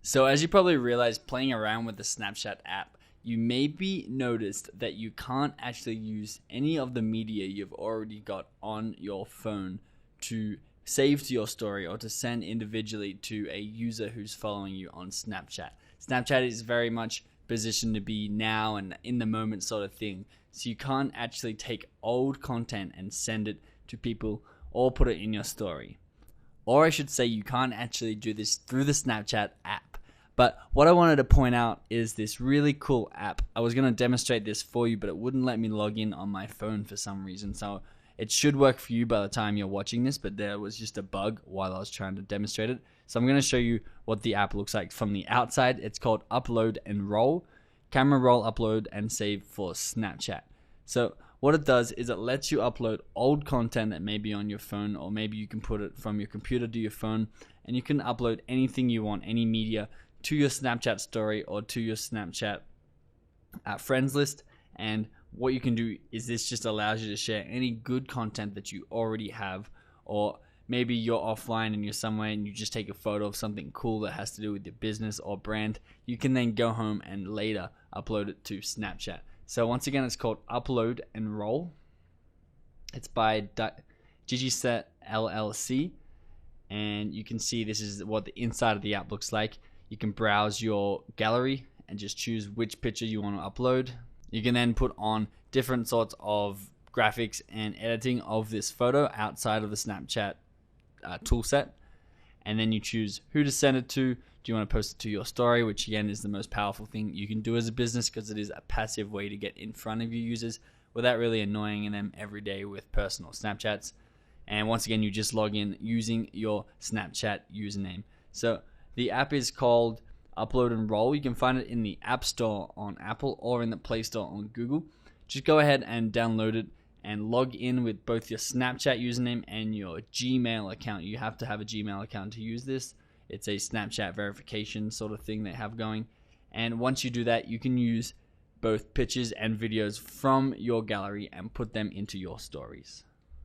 So as you probably realized, playing around with the Snapchat app, you maybe noticed that you can't actually use any of the media you've already got on your phone to save to your story or to send individually to a user who's following you on Snapchat. Snapchat is very much positioned to be now and in the moment sort of thing. So you can't actually take old content and send it to people or put it in your story. Or I should say, you can't actually do this through the Snapchat app. But what I wanted to point out is this really cool app. I was going to demonstrate this for you, but it wouldn't let me log in on my phone for some reason. So it should work for you by the time you're watching this, but there was just a bug while I was trying to demonstrate it. So I'm going to show you what the app looks like from the outside. It's called Upload and Roll. Camera roll, upload, and save for Snapchat. So what it does is it lets you upload old content that may be on your phone, or maybe you can put it from your computer to your phone, and you can upload anything you want, any media, to your Snapchat story or to your Snapchat friends list. And what you can do is this just allows you to share any good content that you already have, or maybe you're offline and you're somewhere and you just take a photo of something cool that has to do with your business or brand. You can then go home and later upload it to Snapchat. So once again, it's called Upload and Roll. It's by Gigiset LLC. And you can see this is what the inside of the app looks like. You can browse your gallery and just choose which picture you want to upload. You can then put on different sorts of graphics and editing of this photo outside of the Snapchat toolset. And then you choose who to send it to. Do you want to post it to your story, which again is the most powerful thing you can do as a business, because it is a passive way to get in front of your users without really annoying them every day with personal Snapchats. And once again, you just log in using your Snapchat username. So the app is called Upload and Roll. You can find it in the App Store on Apple or in the Play Store on Google. Just go ahead and download it and log in with both your Snapchat username and your Gmail account. You have to have a Gmail account to use this. It's a Snapchat verification sort of thing they have going. And once you do that, you can use both pictures and videos from your gallery and put them into your stories.